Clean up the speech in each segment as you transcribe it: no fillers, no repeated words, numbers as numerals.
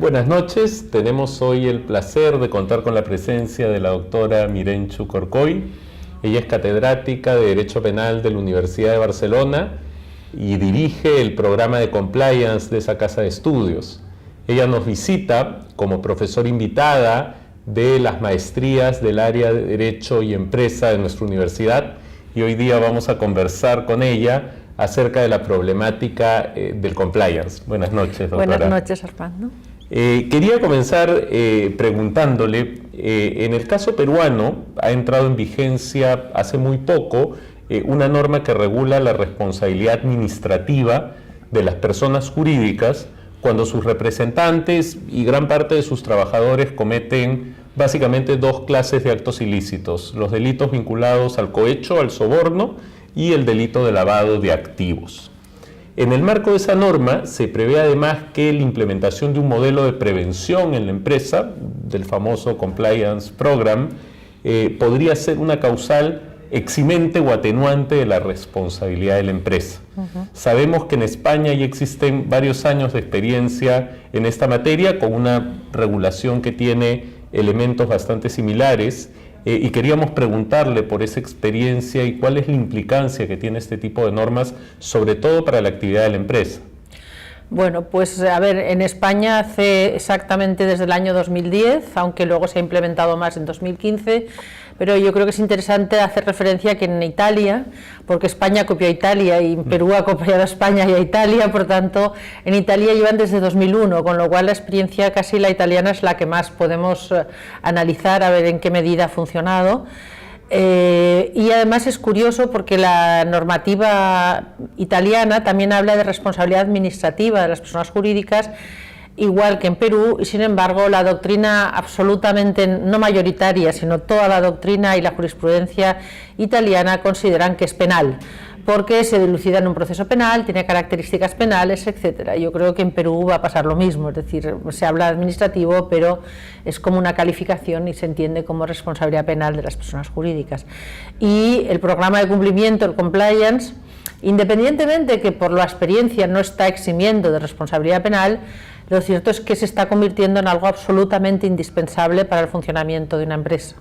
Buenas noches, tenemos hoy el placer de contar con la presencia de la doctora Mirenchu Corcoy. Ella es catedrática de Derecho Penal de la Universidad de Barcelona y dirige el programa de compliance de esa casa de estudios. Ella nos visita como profesora invitada de las maestrías del área de Derecho y Empresa de nuestra universidad, y hoy día vamos a conversar con ella acerca de la problemática del compliance. Buenas noches, doctora. Buenas noches, Armando. Quería comenzar preguntándole, en el caso peruano ha entrado en vigencia hace muy poco una norma que regula la responsabilidad administrativa de las personas jurídicas cuando sus representantes y gran parte de sus trabajadores cometen básicamente dos clases de actos ilícitos: los delitos vinculados al cohecho, al soborno, y el delito de lavado de activos. En el marco de esa norma se prevé además que la implementación de un modelo de prevención en la empresa, del famoso Compliance Program, podría ser una causal eximente o atenuante de la responsabilidad de la empresa. Sabemos que en España ya existen varios años de experiencia en esta materia, con una regulación que tiene elementos bastante similares, y queríamos preguntarle por esa experiencia y cuál es la implicancia que tiene este tipo de normas, sobre todo para la actividad de la empresa. Bueno, pues a ver, en España hace exactamente desde el año 2010, aunque luego se ha implementado más en 2015, pero yo creo que es interesante hacer referencia a que en Italia, porque España copió a Italia y Perú ha copiado a España y a Italia, por tanto, en Italia llevan desde 2001, con lo cual la experiencia casi la italiana es la que más podemos analizar, a ver en qué medida ha funcionado. Y además es curioso porque la normativa italiana también habla de responsabilidad administrativa de las personas jurídicas, igual que en Perú, y sin embargo la doctrina absolutamente no mayoritaria, sino toda la doctrina y la jurisprudencia italiana consideran que es penal, porque se dilucida en un proceso penal, tiene características penales, etcétera. Yo creo que en Perú va a pasar lo mismo, es decir, se habla administrativo, pero es como una calificación y se entiende como responsabilidad penal de las personas jurídicas. Y el programa de cumplimiento, el compliance, independientemente que por la experiencia no está eximiendo de responsabilidad penal, lo cierto es que se está convirtiendo en algo absolutamente indispensable para el funcionamiento de una empresa.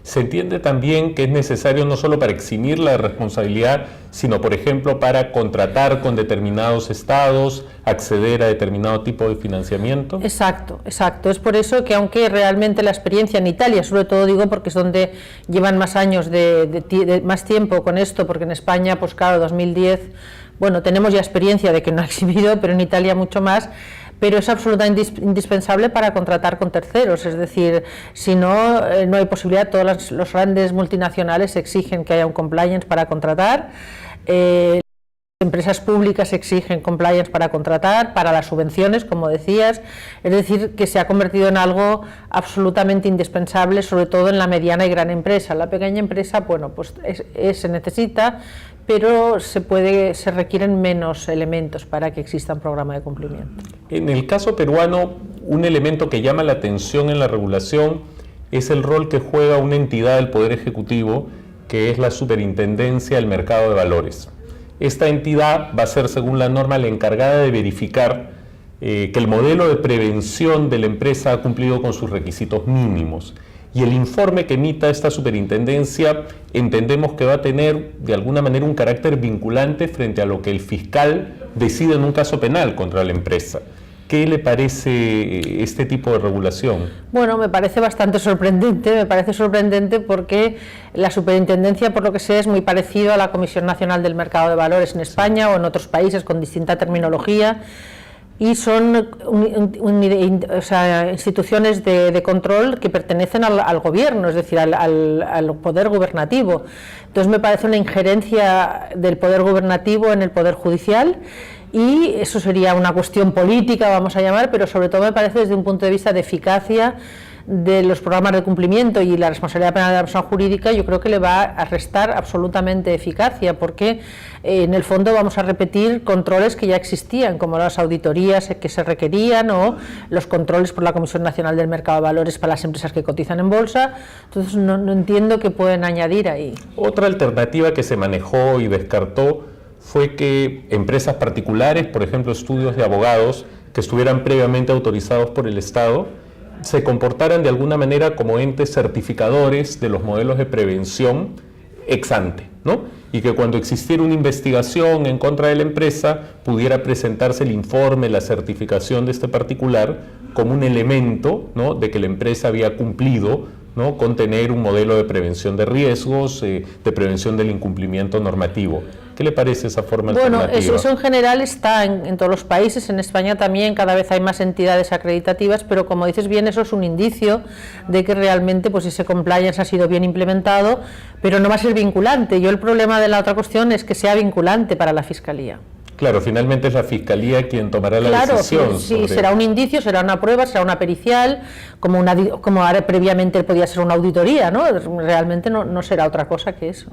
Se entiende también que es necesario no solo para eximir la responsabilidad, sino, por ejemplo, para contratar con determinados estados, acceder a determinado tipo de financiamiento. Exacto, exacto. Es por eso que, aunque realmente la experiencia en Italia, sobre todo digo porque es donde llevan más años más tiempo con esto, porque en España, pues claro, 2010, bueno, tenemos ya experiencia de que no ha eximido, pero en Italia mucho más. Pero es absolutamente indispensable para contratar con terceros, es decir, si no, no hay posibilidad. Todas los grandes multinacionales exigen que haya un compliance para contratar, las empresas públicas exigen compliance para contratar, para las subvenciones, como decías, es decir, que se ha convertido en algo absolutamente indispensable, sobre todo en la mediana y gran empresa. La pequeña empresa, bueno, pues se necesita, pero se requieren menos elementos para que exista un programa de cumplimiento. En el caso peruano, un elemento que llama la atención en la regulación es el rol que juega una entidad del Poder Ejecutivo, que es la Superintendencia del Mercado de Valores. Esta entidad va a ser, según la norma, la encargada de verificar que el modelo de prevención de la empresa ha cumplido con sus requisitos mínimos. Y el informe que emita esta superintendencia entendemos que va a tener de alguna manera un carácter vinculante frente a lo que el fiscal decide en un caso penal contra la empresa. ¿Qué le parece este tipo de regulación? Bueno, me parece bastante sorprendente, porque la superintendencia, por lo que sé, es muy parecido a la Comisión Nacional del Mercado de Valores en España o en otros países con distinta terminología. Y son instituciones de control que pertenecen al gobierno, es decir, al poder gubernativo. Entonces me parece una injerencia del poder gubernativo en el poder judicial, y eso sería una cuestión política, vamos a llamar, pero sobre todo me parece desde un punto de vista de eficacia de los programas de cumplimiento y la responsabilidad penal de la persona jurídica. Yo creo que le va a restar absolutamente eficacia, porque en el fondo vamos a repetir controles que ya existían, como las auditorías que se requerían o los controles por la Comisión Nacional del Mercado de Valores para las empresas que cotizan en bolsa. Entonces no entiendo qué pueden añadir ahí. Otra alternativa que se manejó y descartó fue que empresas particulares, por ejemplo estudios de abogados, que estuvieran previamente autorizados por el Estado, se comportaran de alguna manera como entes certificadores de los modelos de prevención ex ante, ¿no? Y que cuando existiera una investigación en contra de la empresa pudiera presentarse el informe, la certificación de este particular como un elemento, ¿no?, de que la empresa había cumplido, ¿no?, con tener un modelo de prevención de riesgos, de prevención del incumplimiento normativo. ¿Qué le parece esa forma alternativa? Bueno, eso en general está en todos los países, en España también cada vez hay más entidades acreditativas, pero como dices bien, eso es un indicio de que realmente pues ese compliance ha sido bien implementado, pero no va a ser vinculante. Yo el problema de la otra cuestión es que sea vinculante para la Fiscalía. Claro, finalmente es la Fiscalía quien tomará la decisión. Sí, será un indicio, será una prueba, será una pericial, como ahora previamente podía ser una auditoría, ¿no? Realmente no será otra cosa que eso.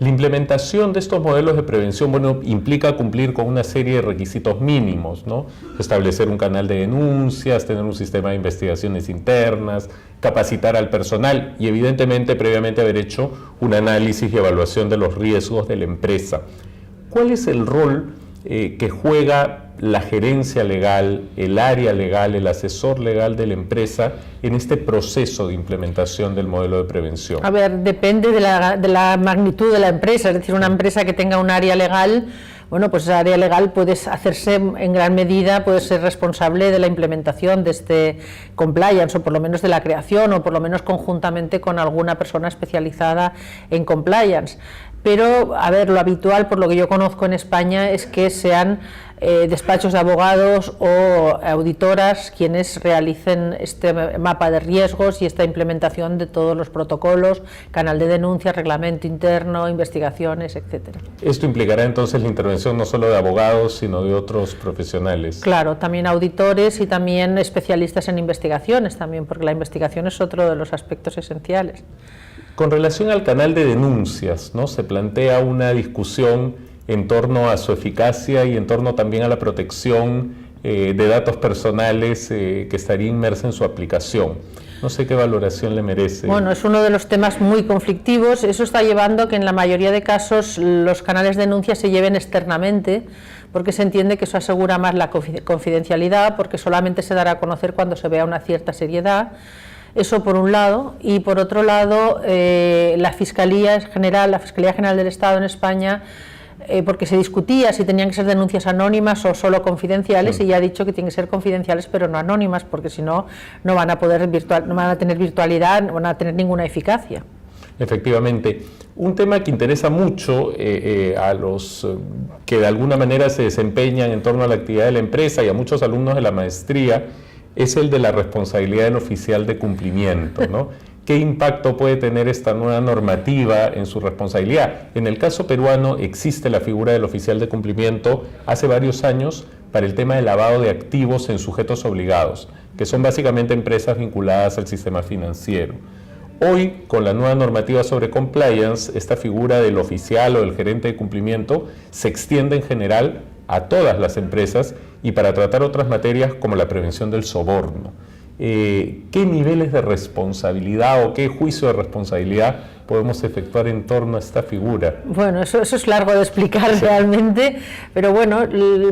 La implementación de estos modelos de prevención, bueno, implica cumplir con una serie de requisitos mínimos, ¿no? Establecer un canal de denuncias, tener un sistema de investigaciones internas, capacitar al personal y evidentemente previamente haber hecho un análisis y evaluación de los riesgos de la empresa. ¿Cuál es el rol que juega la gerencia legal, el área legal, el asesor legal de la empresa en este proceso de implementación del modelo de prevención? A ver, depende de la magnitud de la empresa, es decir, una empresa que tenga un área legal, bueno, pues esa área legal puede hacerse en gran medida, puede ser responsable de la implementación de este compliance, o por lo menos de la creación, o por lo menos conjuntamente con alguna persona especializada en compliance. Pero, a ver, lo habitual, por lo que yo conozco en España, es que sean despachos de abogados o auditoras quienes realicen este mapa de riesgos y esta implementación de todos los protocolos, canal de denuncia, reglamento interno, investigaciones, etcétera. Esto implicará entonces la intervención no solo de abogados, sino de otros profesionales. Claro, también auditores y también especialistas en investigaciones también, porque la investigación es otro de los aspectos esenciales. Con relación al canal de denuncias, ¿no?, se plantea una discusión en torno a su eficacia y en torno también a la protección de datos personales que estaría inmersa en su aplicación. No sé qué valoración le merece. Bueno, es uno de los temas muy conflictivos. Eso está llevando a que en la mayoría de casos los canales de denuncia se lleven externamente, porque se entiende que eso asegura más la confidencialidad, porque solamente se dará a conocer cuando se vea una cierta seriedad. Eso por un lado, y por otro lado la Fiscalía General del Estado en España, porque se discutía si tenían que ser denuncias anónimas o solo confidenciales, y ya ha dicho que tienen que ser confidenciales pero no anónimas, porque si no, no van a tener virtualidad, no van a tener ninguna eficacia. Efectivamente, un tema que interesa mucho a los que de alguna manera se desempeñan en torno a la actividad de la empresa y a muchos alumnos de la maestría es el de la responsabilidad del oficial de cumplimiento, ¿no? ¿Qué impacto puede tener esta nueva normativa en su responsabilidad? En el caso peruano existe la figura del oficial de cumplimiento hace varios años para el tema de lavado de activos en sujetos obligados, que son básicamente empresas vinculadas al sistema financiero. Hoy, con la nueva normativa sobre compliance, esta figura del oficial o del gerente de cumplimiento se extiende en general a todas las empresas y para tratar otras materias como la prevención del soborno. ¿Qué niveles de responsabilidad o qué juicio de responsabilidad podemos efectuar en torno a esta figura? Bueno, eso es largo de explicar realmente, pero bueno,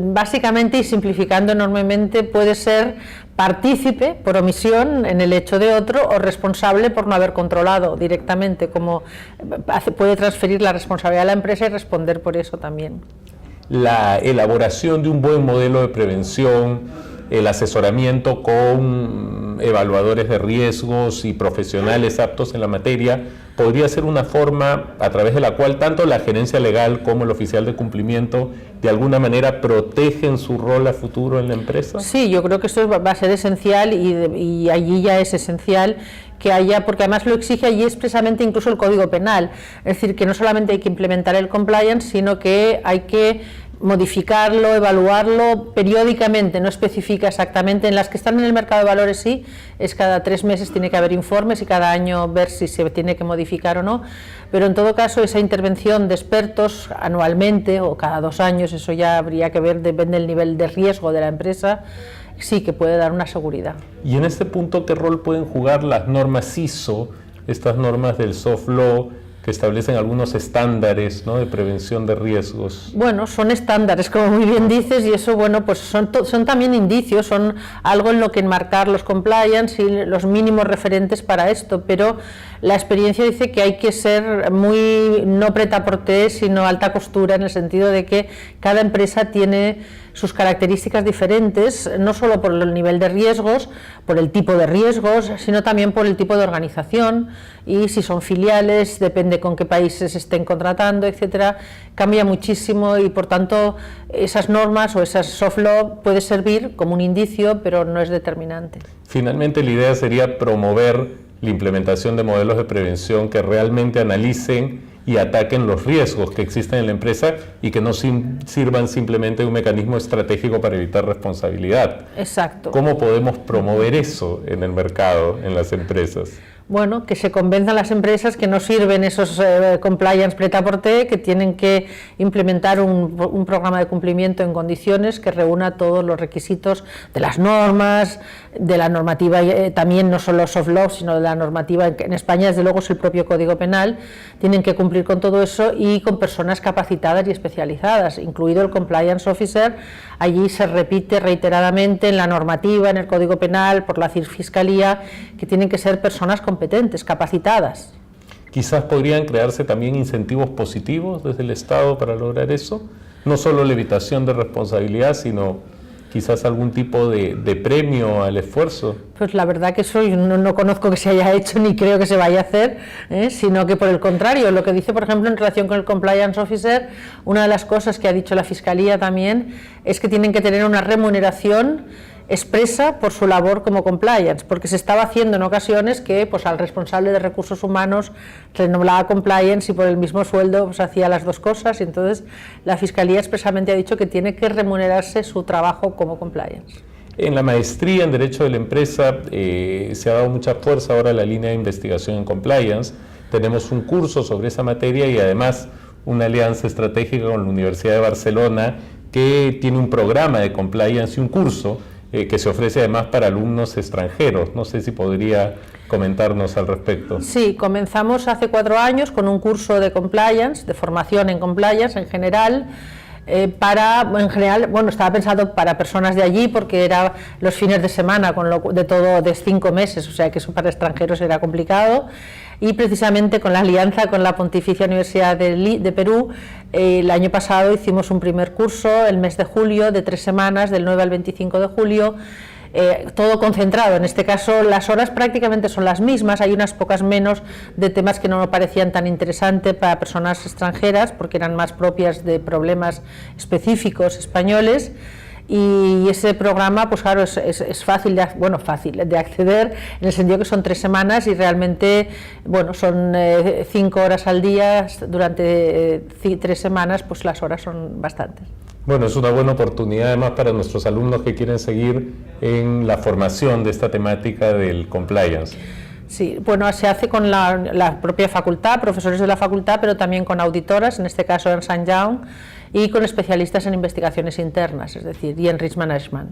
básicamente y simplificando enormemente, puede ser partícipe por omisión en el hecho de otro o responsable por no haber controlado directamente, como puede transferir la responsabilidad a la empresa y responder por eso también. La elaboración de un buen modelo de prevención, el asesoramiento con evaluadores de riesgos y profesionales aptos en la materia, podría ser una forma a través de la cual tanto la gerencia legal como el oficial de cumplimiento de alguna manera protegen su rol a futuro en la empresa. Sí, yo creo que eso va a ser esencial y allí ya es esencial que haya, porque además lo exige allí expresamente incluso el Código Penal, es decir, que no solamente hay que implementar el compliance, sino que hay que modificarlo, evaluarlo periódicamente, no especifica exactamente. En las que están en el mercado de valores sí, es cada 3 meses tiene que haber informes y cada año ver si se tiene que modificar o no, pero en todo caso esa intervención de expertos anualmente o cada 2 años, eso ya habría que ver, depende del nivel de riesgo de la empresa, sí que puede dar una seguridad. Y en este punto, ¿qué rol pueden jugar las normas ISO, estas normas del soft law, que establecen algunos estándares, ¿no?, de prevención de riesgos. Bueno, son estándares, como muy bien dices, y eso, bueno, pues son también indicios, son algo en lo que enmarcar los compliance y los mínimos referentes para esto, pero la experiencia dice que hay que ser muy, no prêt-à-porter, sino alta costura, en el sentido de que cada empresa tiene sus características diferentes, no solo por el nivel de riesgos, por el tipo de riesgos, sino también por el tipo de organización, y si son filiales, depende con qué países estén contratando, etcétera, cambia muchísimo, y por tanto esas normas o esas soft law puede servir como un indicio, pero no es determinante. Finalmente, la idea sería promover la implementación de modelos de prevención que realmente analicen y ataquen los riesgos que existen en la empresa y que no sirvan simplemente de un mecanismo estratégico para evitar responsabilidad. Exacto. ¿Cómo podemos promover eso en el mercado, en las empresas? Bueno, que se convenzan las empresas que no sirven esos compliance prêt-à-porter, que tienen que implementar un programa de cumplimiento en condiciones que reúna todos los requisitos de las normas, de la normativa, también no solo soft law, sino de la normativa. En España, desde luego, es el propio Código Penal. Tienen que cumplir con todo eso y con personas capacitadas y especializadas, incluido el compliance officer. Allí se repite reiteradamente en la normativa, en el Código Penal, por la Fiscalía, que tienen que ser personas competentes, capacitadas. Quizás podrían crearse también incentivos positivos desde el Estado para lograr eso, no solo la evitación de responsabilidad, sino quizás algún tipo de premio al esfuerzo. Pues la verdad que eso yo no conozco que se haya hecho ni creo que se vaya a hacer, sino que por el contrario, lo que dice, por ejemplo, en relación con el compliance officer, una de las cosas que ha dicho la Fiscalía también es que tienen que tener una remuneración expresa por su labor como compliance, porque se estaba haciendo en ocasiones que pues al responsable de recursos humanos renombraba compliance y por el mismo sueldo pues hacía las dos cosas, y entonces la Fiscalía expresamente ha dicho que tiene que remunerarse su trabajo como compliance. En la maestría en Derecho de la Empresa se ha dado mucha fuerza ahora a la línea de investigación en compliance. Tenemos un curso sobre esa materia y además una alianza estratégica con la Universidad de Barcelona que tiene un programa de compliance y un curso que se ofrece además para alumnos extranjeros. No sé si podría comentarnos al respecto. Sí, comenzamos hace 4 años con un curso de compliance, de formación en compliance en general, bueno, estaba pensado para personas de allí porque era los fines de semana, de todo de 5 meses, o sea que eso para extranjeros era complicado, y precisamente con la alianza con la Pontificia Universidad de Perú, el año pasado hicimos un primer curso el mes de julio de 3 semanas, del 9 al 25 de julio, todo concentrado. En este caso las horas prácticamente son las mismas, hay unas pocas menos de temas que no me parecían tan interesantes para personas extranjeras porque eran más propias de problemas específicos españoles, y ese programa pues claro es fácil de acceder en el sentido que son 3 semanas y realmente bueno son 5 horas al día durante 3 semanas, pues las horas son bastantes. Bueno, es una buena oportunidad además para nuestros alumnos que quieren seguir en la formación de esta temática del compliance. Sí, bueno, se hace con la propia facultad, profesores de la facultad, pero también con auditoras, en este caso en St. Young, y con especialistas en investigaciones internas, es decir, y en risk management.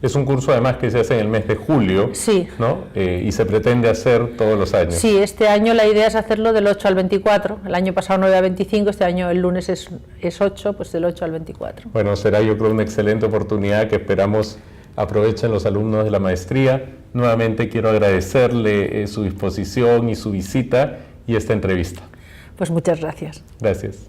Es un curso además que se hace en el mes de julio, sí, ¿no? Y se pretende hacer todos los años. Sí, este año la idea es hacerlo del 8 al 24, el año pasado 9 al 25, este año el lunes es 8, pues del 8 al 24. Bueno, será yo creo una excelente oportunidad que esperamos aprovechen los alumnos de la maestría. Nuevamente quiero agradecerle su disposición y su visita y esta entrevista. Pues muchas gracias. Gracias.